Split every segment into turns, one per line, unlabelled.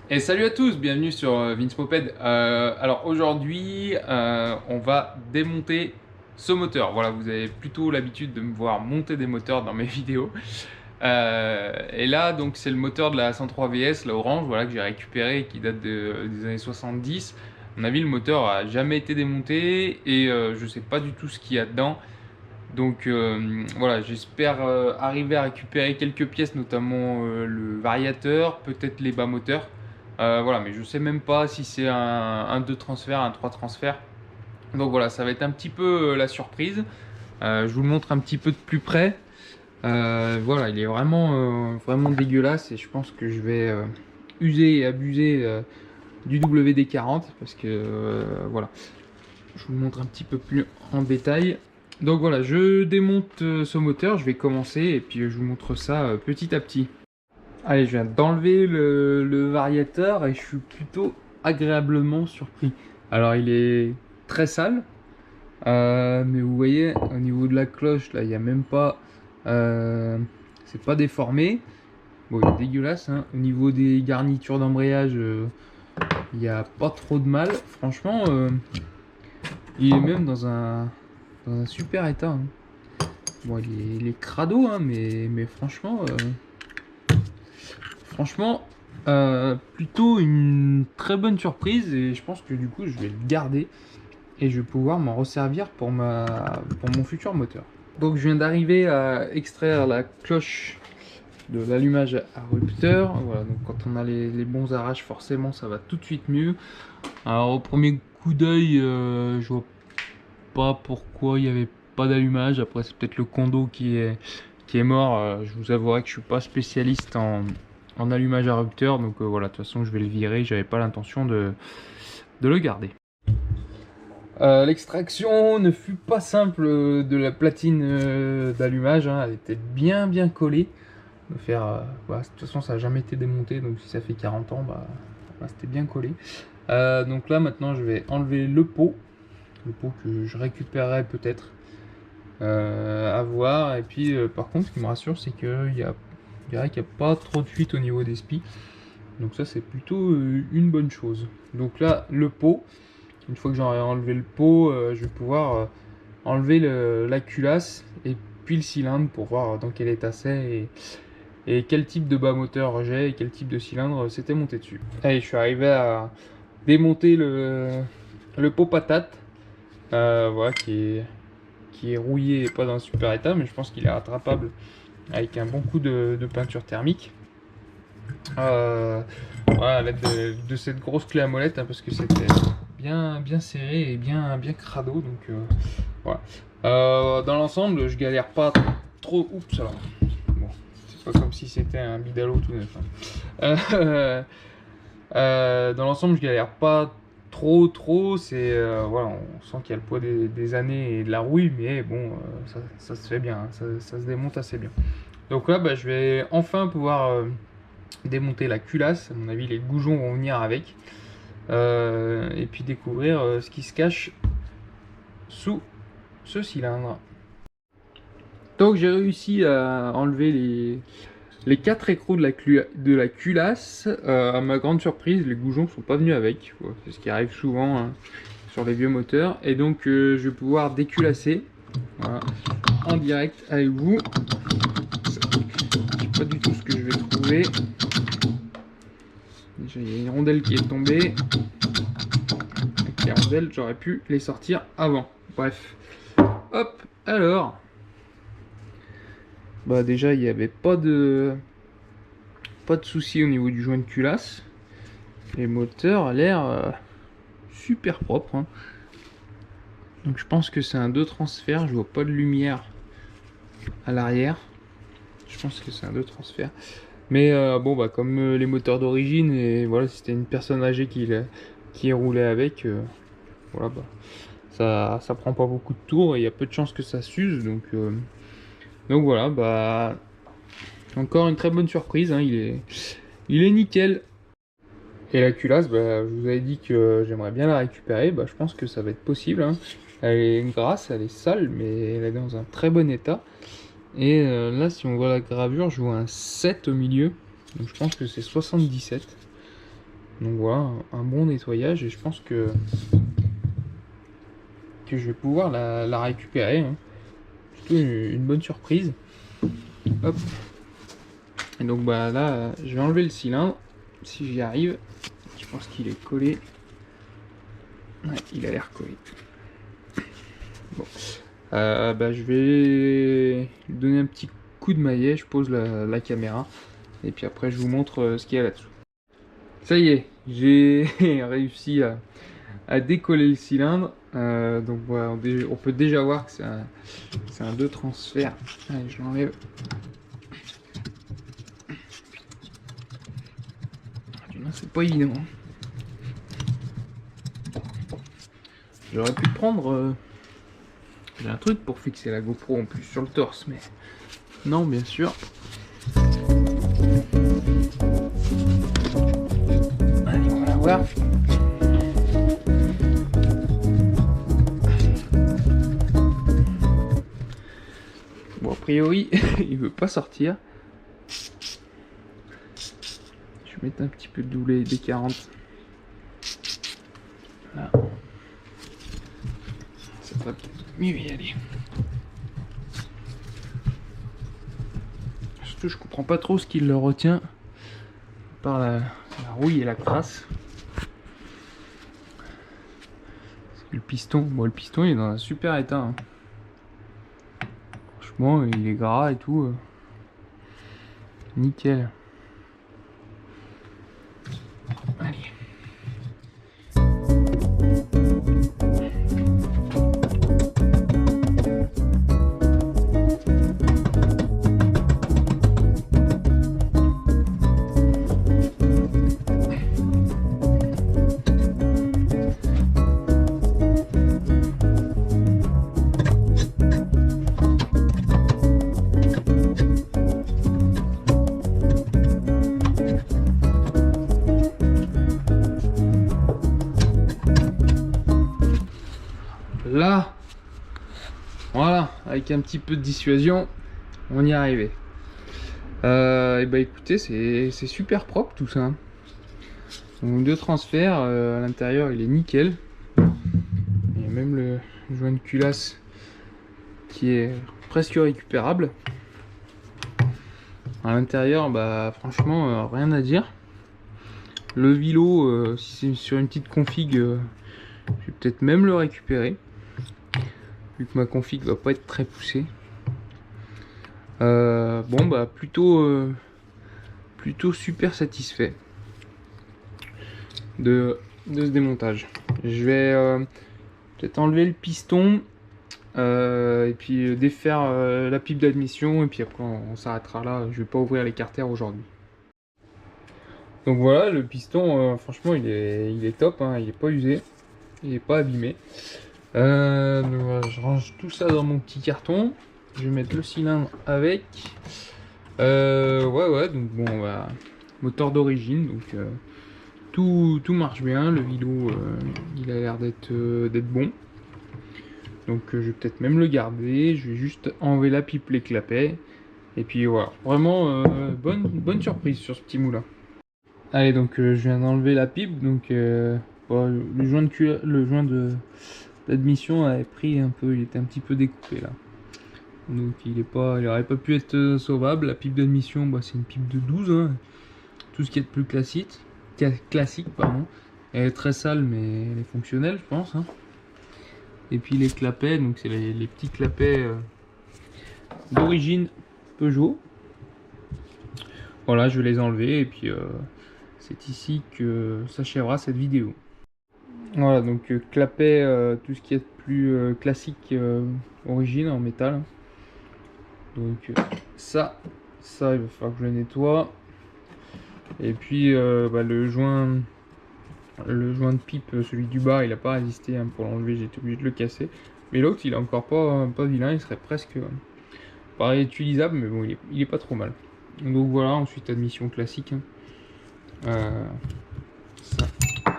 Et salut à tous, bienvenue sur Vince Moped. Alors aujourd'hui, on va démonter ce moteur. Voilà, vous avez plutôt l'habitude de me voir monter des moteurs dans mes vidéos. Et là, donc c'est le moteur de la 103 VS, la orange, voilà, que j'ai récupéré et qui date des années 70. À mon avis, le moteur a jamais été démonté et je sais pas du tout ce qu'il y a dedans. Donc voilà, j'espère arriver à récupérer quelques pièces, notamment le variateur, peut-être les bas moteurs. Voilà, mais je sais même pas si c'est un 2 transfert, un 3 transfert. Donc voilà, ça va être un petit peu la surprise. Je vous le montre un petit peu de plus près. Voilà, il est vraiment dégueulasse et je pense que je vais user et abuser du WD-40 parce que voilà, je vous le montre un petit peu plus en détail. Donc voilà, je démonte ce moteur, je vais commencer et puis je vous montre ça petit à petit. Allez, je viens d'enlever le variateur et je suis plutôt agréablement surpris. Alors il est très sale, mais vous voyez au niveau de la cloche là, il n'y a même pas, c'est pas déformé. Bon, il est dégueulasse, hein. Au niveau des garnitures d'embrayage, il n'y a pas trop de mal. Franchement, il est même dans un super état, hein. Bon, il est crado, hein, mais franchement, plutôt une très bonne surprise et je pense que du coup, je vais le garder et je vais pouvoir m'en resservir pour mon futur moteur. Donc, je viens d'arriver à extraire la cloche de l'allumage à rupteur. Voilà, donc quand on a les bons arraches, forcément, ça va tout de suite mieux. Alors, au premier coup d'œil, je vois pas pourquoi il n'y avait pas d'allumage. Après, c'est peut-être le condo qui est mort. Je vous avouerai que je suis pas spécialiste en allumage à rupteur. Donc voilà, de toute façon, je vais le virer. J'avais pas l'intention de le garder. L'extraction ne fut pas simple de la platine d'allumage, hein. Elle était bien collée. Voilà, de toute façon, ça n'a jamais été démonté. Donc si ça fait 40 ans, bah, c'était bien collé. Donc là, maintenant, je vais enlever le pot. Le pot que je récupérerai peut-être à voir. Et puis par contre, ce qui me rassure, c'est qu'il y a, je dirais qu'il n'y a pas trop de fuite au niveau des spies. Donc ça, c'est plutôt une bonne chose. Donc là, le pot, une fois que j'aurai enlevé le pot, je vais pouvoir enlever la culasse et puis le cylindre pour voir dans quel état c'est et quel type de bas moteur j'ai et quel type de cylindre c'était monté dessus. Allez, je suis arrivé à démonter le pot patate, voilà, qui est rouillé et pas dans un super état, mais je pense qu'il est rattrapable avec un bon coup de peinture thermique. Voilà, à l'aide de cette grosse clé à molette, hein, parce que c'était bien serré et bien crado. Donc voilà. Dans l'ensemble, je galère pas trop. Oups, alors. Bon, c'est pas comme si c'était un bidalo tout neuf, hein. Dans l'ensemble, je galère pas trop. C'est voilà, on sent qu'il y a le poids des années et de la rouille, mais bon, ça se fait bien, hein, ça se démonte assez bien. Donc là, bah, je vais enfin pouvoir démonter la culasse. À mon avis, les goujons vont venir avec. Et puis découvrir ce qui se cache sous ce cylindre. Donc j'ai réussi à enlever les 4 écrous de la culasse. À ma grande surprise, les goujons sont pas venus avec. Voilà, c'est ce qui arrive souvent, hein, sur les vieux moteurs. Et donc je vais pouvoir déculasser, voilà, en direct avec vous. Je sais pas du tout ce que je vais trouver. Déjà, il y a une rondelle qui est tombée. Avec les rondelles, j'aurais pu les sortir avant. Bref. Hop, alors. Bah déjà, il n'y avait pas de souci au niveau du joint de culasse. Les moteurs a l'air super propre, hein. Donc je pense que c'est un 2 transfert. Je vois pas de lumière à l'arrière. Je pense que c'est un 2 transfert. Mais bon, bah comme les moteurs d'origine, et voilà, si c'était une personne âgée qui roulait avec, voilà, bah ça prend pas beaucoup de tours et il y a peu de chances que ça s'use. Donc voilà, bah encore une très bonne surprise, hein, il est nickel. Et la culasse, bah, je vous avais dit que j'aimerais bien la récupérer, bah, je pense que ça va être possible, hein. Elle est grasse, elle est sale, mais elle est dans un très bon état. Et là, si on voit la gravure, je vois un 7 au milieu, donc je pense que c'est 77. Donc voilà, un bon nettoyage et je pense que je vais pouvoir la récupérer. Hein. Plutôt une bonne surprise. Hop. Et donc bah là, je vais enlever le cylindre, si j'y arrive. Je pense qu'il est collé. Ouais, il a l'air collé. Bon. Bah, je vais lui donner un petit coup de maillet, je pose la caméra. Et puis après, je vous montre ce qu'il y a là-dessous. Ça y est, j'ai réussi à décoller le cylindre. Donc voilà, on peut déjà voir que c'est un 2 transfert. Allez, je l'enlève. C'est pas évident. J'aurais pu prendre j'ai un truc pour fixer la GoPro en plus sur le torse, mais non, bien sûr. Allez, on va la voir. Bon, a priori, il veut pas sortir. Je vais mettre un petit peu de doulet des 40. Là. Ça va peut-être mieux y aller. Surtout, je comprends pas trop ce qui le retient. Par la rouille et la crasse. Le piston, bon, le piston il est dans un super état. Hein. Franchement, il est gras et tout. Nickel. Allez. Là, voilà, avec un petit peu de dissuasion, on y est arrivé. Et bah écoutez, c'est super propre tout ça. Donc 2 transferts, à l'intérieur il est nickel. Il y a même le joint de culasse qui est presque récupérable. À l'intérieur, bah franchement, rien à dire. Le vilo, si c'est sur une petite config, je vais peut-être même le récupérer. Vu que ma config va pas être très poussée. Bon bah plutôt super satisfait de ce démontage. Je vais peut-être enlever le piston et puis défaire la pipe d'admission et puis après on s'arrêtera là. Je vais pas ouvrir les carters aujourd'hui. Donc voilà, le piston franchement il est top, hein, il est pas usé, il est pas abîmé. Donc voilà, je range tout ça dans mon petit carton. Je vais mettre le cylindre avec. Ouais, donc bon, bah, moteur d'origine, donc tout marche bien. Le vilo, il a l'air d'être bon. Donc je vais peut-être même le garder. Je vais juste enlever la pipe, les clapets. Et puis voilà, vraiment bonne surprise sur ce petit moulin. Allez, donc je viens d'enlever la pipe. Donc bon, le joint d'admission avait pris un peu, il était un petit peu découpé là. Donc il aurait pas pu être sauvable. La pipe d'admission, bah, c'est une pipe de 12, hein. Tout ce qui est de plus classique, pardon. Elle est très sale mais elle est fonctionnelle, je pense. Hein. Et puis les clapets, donc c'est les petits clapets d'origine Peugeot. Voilà, je vais les enlever et puis c'est ici que s'achèvera cette vidéo. Voilà, donc clapet, tout ce qui est de plus classique origine en métal. Donc ça il va falloir que je le nettoie. Et puis bah, le joint de pipe, celui du bas, il a pas résisté, hein, pour l'enlever, j'ai été obligé de le casser. Mais l'autre, il est encore pas vilain, il serait presque pas réutilisable, mais bon, il est pas trop mal. Donc voilà, ensuite admission classique. Hein. Ça,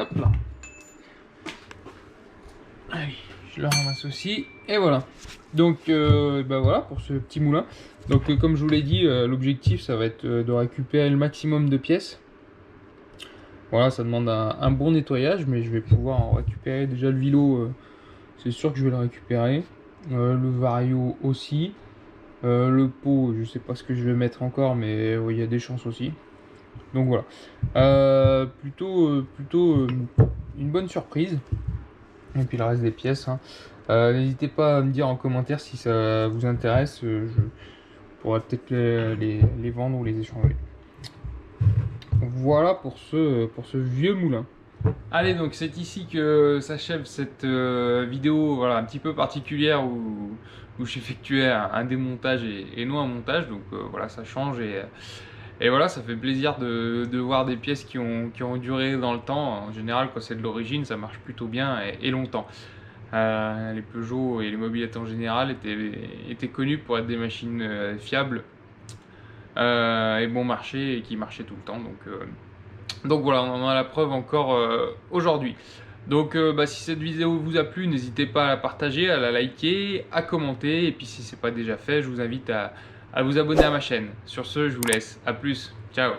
hop là. Allez, je le ramasse aussi, et voilà. Donc bah voilà pour ce petit moulin. Donc comme je vous l'ai dit, l'objectif ça va être de récupérer le maximum de pièces. Voilà, ça demande un bon nettoyage, mais je vais pouvoir en récupérer. Déjà le Vilo, c'est sûr que je vais le récupérer. Le Vario aussi. Le pot, je sais pas ce que je vais mettre encore, mais il y a des chances aussi. Donc voilà. Plutôt une bonne surprise. Et puis le reste des pièces, hein. N'hésitez pas à me dire en commentaire si ça vous intéresse. Je pourrais peut-être les vendre ou les échanger. Voilà pour ce vieux moulin. Allez, donc c'est ici que s'achève cette vidéo voilà, un petit peu particulière où j'effectuais un démontage et non un montage. Donc voilà, ça change et voilà, ça fait plaisir de voir des pièces qui ont duré dans le temps. En général, quand c'est de l'origine, ça marche plutôt bien et longtemps. Les Peugeot et les mobylettes en général étaient connus pour être des machines fiables et bon marché et qui marchaient tout le temps. Donc voilà, on en a la preuve encore aujourd'hui. Donc bah, si cette vidéo vous a plu, n'hésitez pas à la partager, à la liker, à commenter. Et puis si ce n'est pas déjà fait, je vous invite à vous abonner à ma chaîne. Sur ce, je vous laisse. A plus. Ciao.